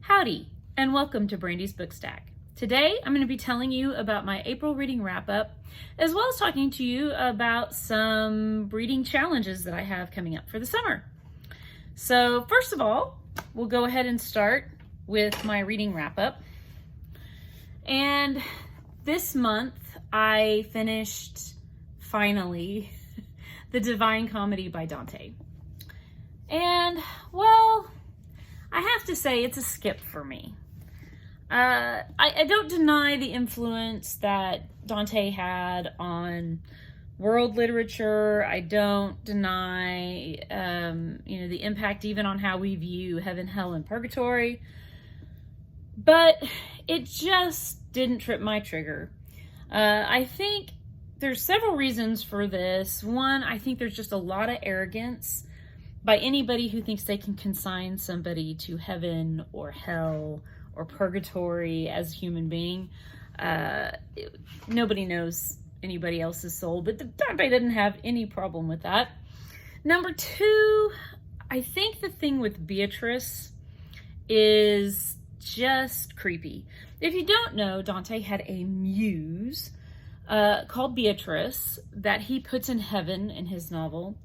Howdy, and welcome to Brandy's Book Stack. Today, I'm going to be telling you about my April reading wrap-up, as well as talking to you about some reading challenges that I have coming up for the summer. So first of all, we'll go ahead and start with my reading wrap-up. And this month, I finished, finally, The Divine Comedy by Dante. And, well, I have to say it's a skip for me. I don't deny the influence that Dante had on world literature. I don't deny, the impact even on how we view heaven, hell, and purgatory. But it just didn't trip my trigger. I think there's several reasons for this. One, I think there's just a lot of arrogance by anybody who thinks they can consign somebody to heaven or hell or purgatory as a human being. Nobody knows anybody else's soul, but Dante didn't have any problem with that. Number two, I think the thing with Beatrice is just creepy. If you don't know, Dante had a muse called Beatrice that he puts in heaven in his novel.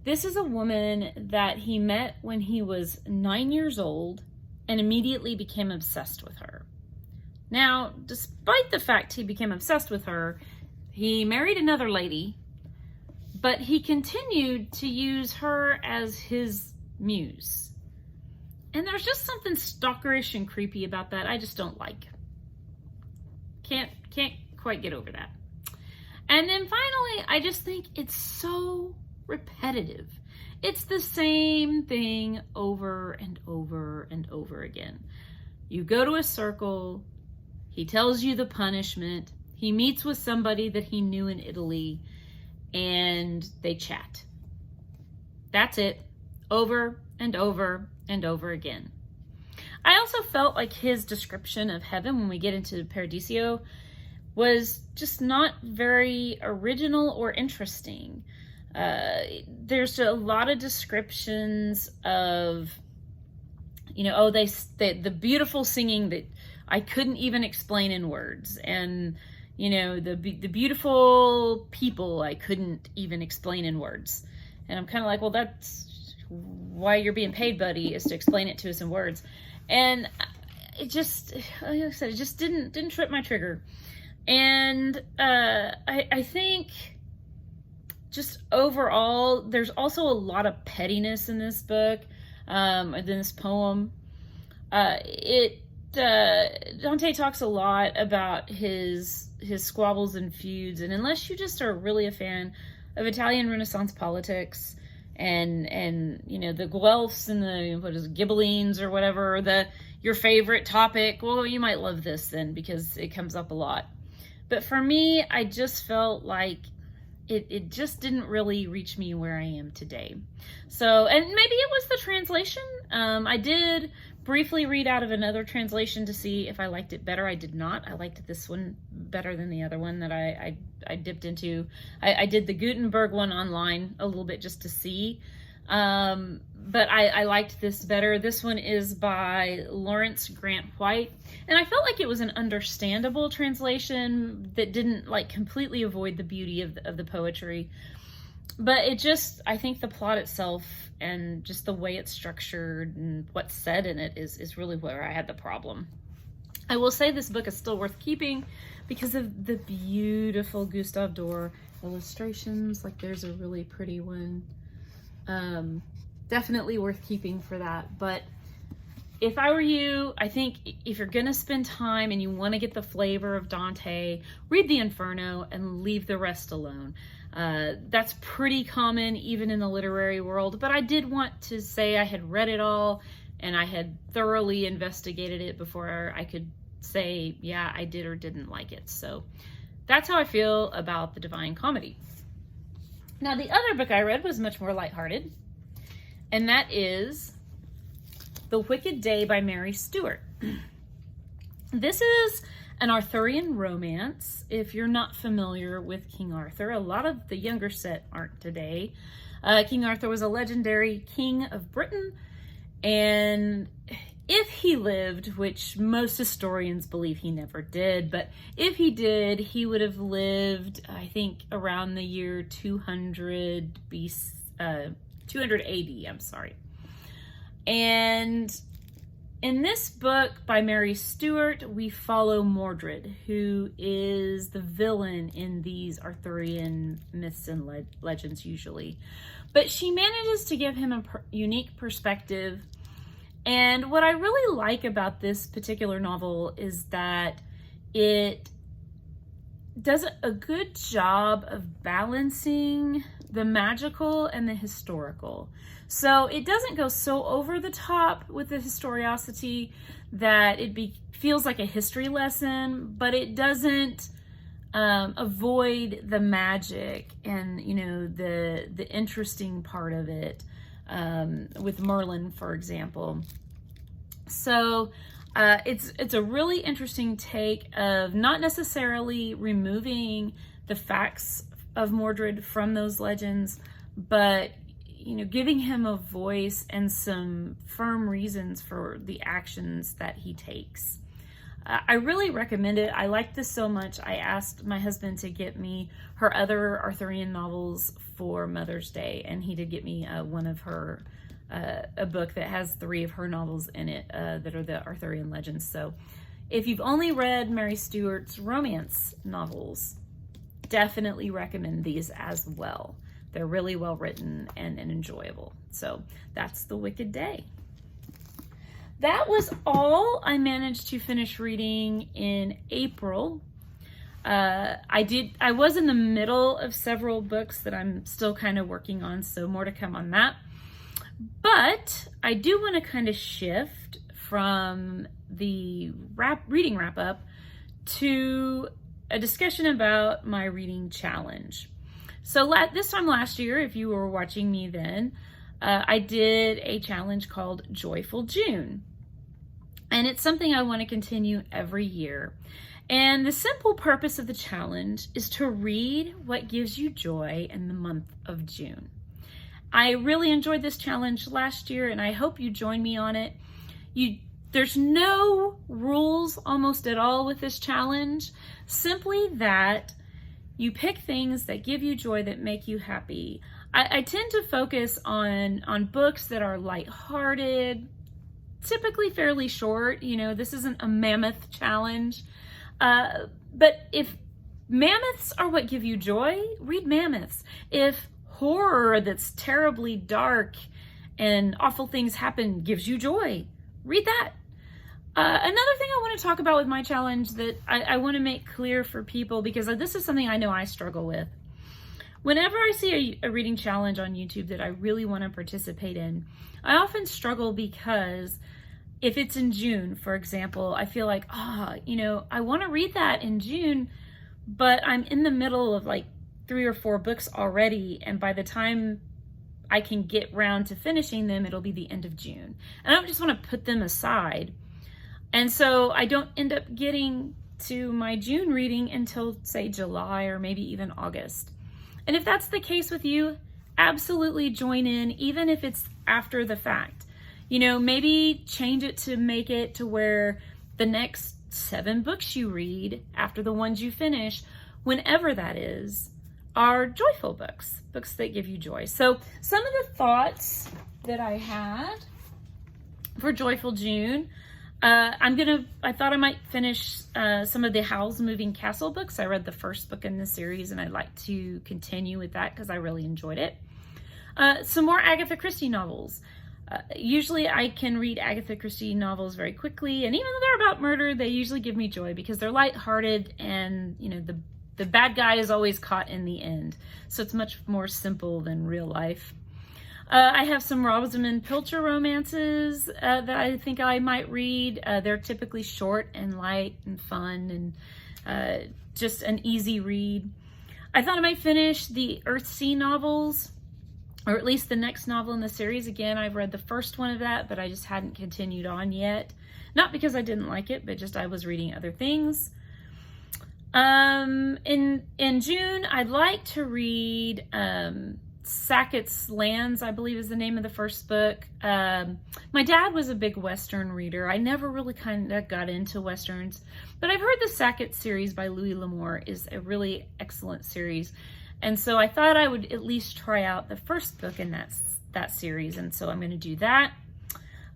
This is a woman that he met when he was 9 years old and immediately became obsessed with her. Now, despite the fact he became obsessed with her, he married another lady, but he continued to use her as his muse. And there's just something stalkerish and creepy about that I just don't like. Can't quite get over that. And then finally, I just think it's so repetitive. It's the same thing over and over and over again. You go to a circle, he tells you the punishment, he meets with somebody that he knew in Italy, and they chat. That's it, over and over and over again. I also felt like his description of heaven when we get into Paradiso was just not very original or interesting. There's a lot of descriptions of, the beautiful singing that I couldn't even explain in words, and the beautiful people I couldn't even explain in words. And I'm kind of like, well, that's why you're being paid, buddy, is to explain it to us in words. And it just, like I said, it just didn't trip my trigger. And I think just overall, there's also a lot of pettiness in this book, in this poem. Dante talks a lot about his squabbles and feuds, and unless you just are really a fan of Italian Renaissance politics and the Guelphs and the Ghibellines or whatever, your favorite topic, well, you might love this then because it comes up a lot. But for me, I just felt like it just didn't really reach me where I am today. So, and maybe it was the translation. I did briefly read out of another translation to see if I liked it better. I did not. I liked this one better than the other one that I dipped into. I did the Gutenberg one online a little bit just to see. But I liked this better. This one is by Lawrence Grant White. And I felt like it was an understandable translation that didn't completely avoid the beauty of the poetry. But it just, I think the plot itself and just the way it's structured and what's said in it is really where I had the problem. I will say this book is still worth keeping because of the beautiful Gustave Doré illustrations. There's a really pretty one. Definitely worth keeping for that. But if I were you, I think if you're gonna spend time and you want to get the flavor of Dante, read the Inferno and leave the rest alone. That's pretty common even in the literary world, but I did want to say I had read it all and I had thoroughly investigated it before I could say, yeah, I did or didn't like it. So that's how I feel about The Divine Comedy. Now, the other book I read was much more lighthearted, and that is The Wicked Day by Mary Stuart. This is an Arthurian romance. If you're not familiar with King Arthur, a lot of the younger set aren't today. King Arthur was a legendary king of Britain, And if he lived, which most historians believe he never did, but if he did, he would have lived, I think, around the year 200 BC, 200 AD, I'm sorry. And in this book by Mary Stuart, we follow Mordred, who is the villain in these Arthurian myths and legends usually. But she manages to give him a unique perspective. And what I really like about this particular novel is that it does a good job of balancing the magical and the historical. So it doesn't go so over the top with the historiosity that it feels like a history lesson, but it doesn't avoid the magic and, you know, the interesting part of it, with Merlin, for example. So it's a really interesting take of not necessarily removing the facts of Mordred from those legends, but, you know, giving him a voice and some firm reasons for the actions that he takes. I really recommend it. I liked this so much. I asked my husband to get me her other Arthurian novels for Mother's Day, and he did get me one of her, a book that has 3 of her novels in it that are the Arthurian legends. So if you've only read Mary Stuart's romance novels, definitely recommend these as well. They're really well written and enjoyable. So that's The Wicked Day. That was all I managed to finish reading in April. I was in the middle of several books that I'm still kind of working on, so more to come on that. But I do want to kind of shift from the reading wrap up to a discussion about my reading challenge. So this time last year, if you were watching me then, I did a challenge called Joyful June. And it's something I want to continue every year. And the simple purpose of the challenge is to read what gives you joy in the month of June. I really enjoyed this challenge last year, and I hope you join me on it. There's no rules almost at all with this challenge, simply that you pick things that give you joy, that make you happy. I tend to focus on books that are lighthearted, typically fairly short. You know, this isn't a mammoth challenge. But if mammoths are what give you joy, read mammoths. If horror that's terribly dark and awful things happen gives you joy, read that. Another thing I want to talk about with my challenge that I want to make clear for people, because this is something I know I struggle with. Whenever I see a reading challenge on YouTube that I really want to participate in, I often struggle because if it's in June, for example, I feel like, I want to read that in June, but I'm in the middle of like 3 or 4 books already, and by the time I can get round to finishing them, it'll be the end of June. And I don't just want to put them aside. And so I don't end up getting to my June reading until, say, July or maybe even August. And if that's the case with you, absolutely join in, even if it's after the fact. You know, maybe change it to make it to where the next 7 books you read after the ones you finish, whenever that is, are joyful books, books that give you joy. So some of the thoughts that I had for Joyful June, I thought I might finish some of the Howl's Moving Castle books. I read the first book in the series, and I'd like to continue with that because I really enjoyed it. Some more Agatha Christie novels. Usually I can read Agatha Christie novels very quickly, and even though they're about murder, they usually give me joy because they're lighthearted, and you know, the bad guy is always caught in the end. So it's much more simple than real life. I have some Rosamund Pilcher romances that I think I might read. They're typically short and light and fun and just an easy read. I thought I might finish the Earthsea novels, or at least the next novel in the series. Again, I've read the first one of that, but I just hadn't continued on yet. Not because I didn't like it, but just I was reading other things. In June, I'd like to read Sackett's Lands, I believe is the name of the first book. My dad was a big Western reader. I never really kind of got into Westerns, but I've heard the Sackett series by Louis L'Amour is a really excellent series. And so I thought I would at least try out the first book in that series. And so I'm going to do that.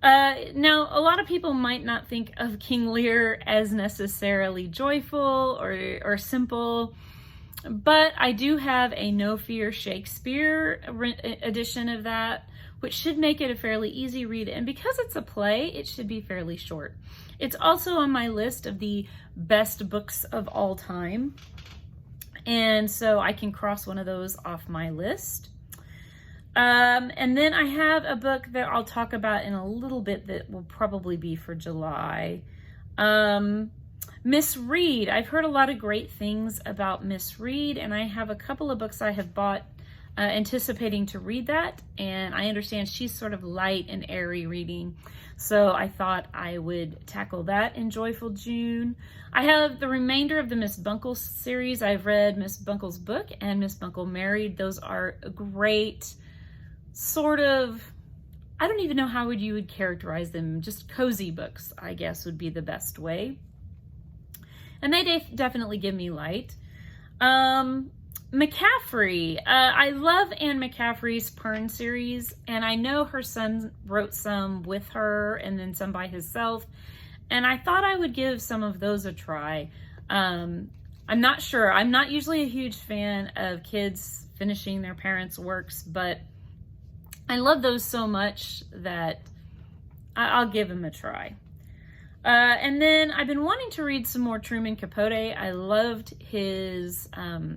Now, a lot of people might not think of King Lear as necessarily joyful or simple, but I do have a No Fear Shakespeare edition of that, which should make it a fairly easy read. And because it's a play, it should be fairly short. It's also on my list of the best books of all time. And so I can cross one of those off my list. And then I have a book that I'll talk about in a little bit that will probably be for July. Miss Read. I've heard a lot of great things about Miss Read, and I have a couple of books I have bought anticipating to read that, and I understand she's sort of light and airy reading, so I thought I would tackle that in Joyful June. I have the remainder of the Miss Bunkle series. I've read Miss Bunkle's book and Miss Bunkle Married. Those are great sort of, I don't even know how you would characterize them, just cozy books, I guess would be the best way. And they definitely give me light. McCaffrey. I love Anne McCaffrey's Pern series, and I know her son wrote some with her and then some by himself, and I thought I would give some of those a try. I'm not sure. I'm not usually a huge fan of kids finishing their parents' works, but I love those so much that I'll give them a try. And then I've been wanting to read some more Truman Capote. I loved his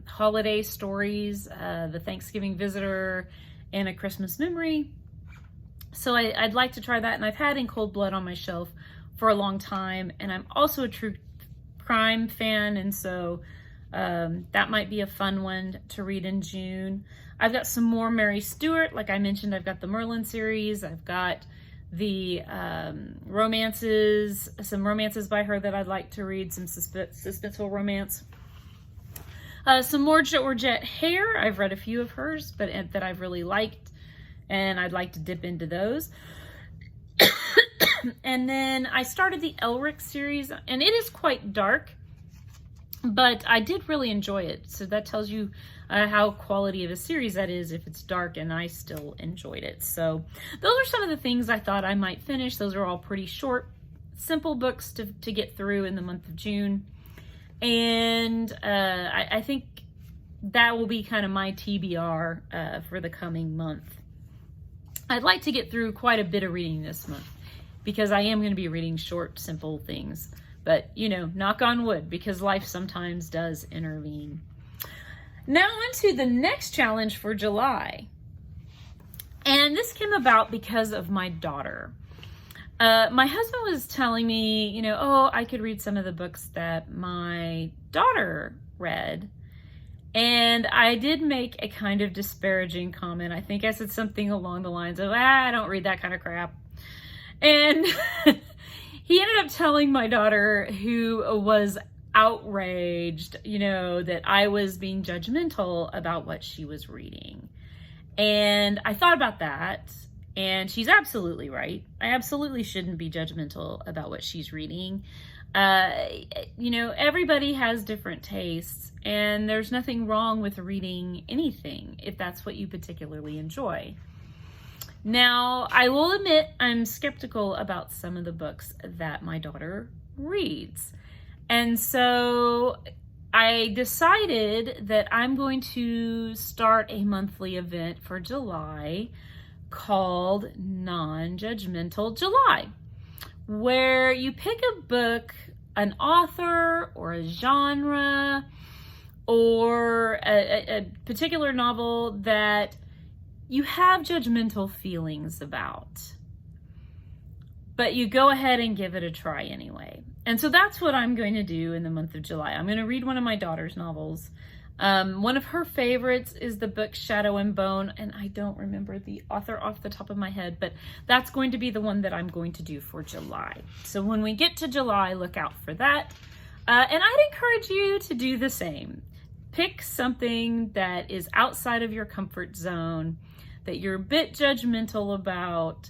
holiday stories, The Thanksgiving Visitor and A Christmas Memory. So I'd like to try that, and I've had In Cold Blood on my shelf for a long time, and I'm also a true crime fan, and so that might be a fun one to read in June. I've got some more Mary Stewart. Like I mentioned, I've got the Merlin series. I've got the romances, some romances by her that I'd like to read, some suspenseful romance. Some more Georgette Hare. I've read a few of hers, but that I've really liked, and I'd like to dip into those. And then I started the Elric series, and it is quite dark, but I did really enjoy it. So that tells you how quality of a series that is if it's dark, and I still enjoyed it. So those are some of the things I thought I might finish. Those are all pretty short, simple books to get through in the month of June. And I think that will be kind of my TBR for the coming month. I'd like to get through quite a bit of reading this month because I am going to be reading short, simple things. But, you know, knock on wood, because life sometimes does intervene. Now on to the next challenge for July. And this came about because of my daughter. My husband was telling me, you know, oh, I could read some of the books that my daughter read. And I did make a kind of disparaging comment. I think I said something along the lines of, I don't read that kind of crap. And he ended up telling my daughter, who was outraged, you know, that I was being judgmental about what she was reading. And I thought about that, and she's absolutely right. I absolutely shouldn't be judgmental about what she's reading. You know, everybody has different tastes, and there's nothing wrong with reading anything if that's what you particularly enjoy. Now, I will admit I'm skeptical about some of the books that my daughter reads. And so I decided that I'm going to start a monthly event for July called Non-Judgmental July, where you pick a book, an author or a genre, or a particular novel that you have judgmental feelings about, but you go ahead and give it a try anyway. And so that's what I'm going to do in the month of July. I'm going to read one of my daughter's novels. One of her favorites is the book Shadow and Bone, and I don't remember the author off the top of my head, but that's going to be the one that I'm going to do for July. So when we get to July, look out for that. And I'd encourage you to do the same. Pick something that is outside of your comfort zone, that you're a bit judgmental about,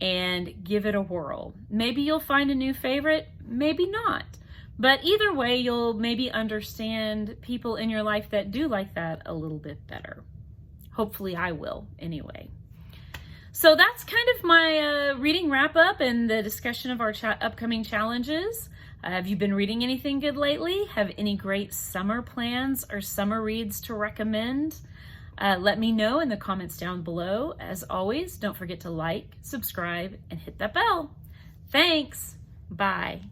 and give it a whirl. Maybe you'll find a new favorite, maybe not. But either way, you'll maybe understand people in your life that do like that a little bit better. Hopefully I will, anyway. So that's kind of my reading wrap up and the discussion of our upcoming challenges. Have you been reading anything good lately? Have any great summer plans or summer reads to recommend? Let me know in the comments down below. As always, don't forget to like, subscribe, and hit that bell. Thanks. Bye.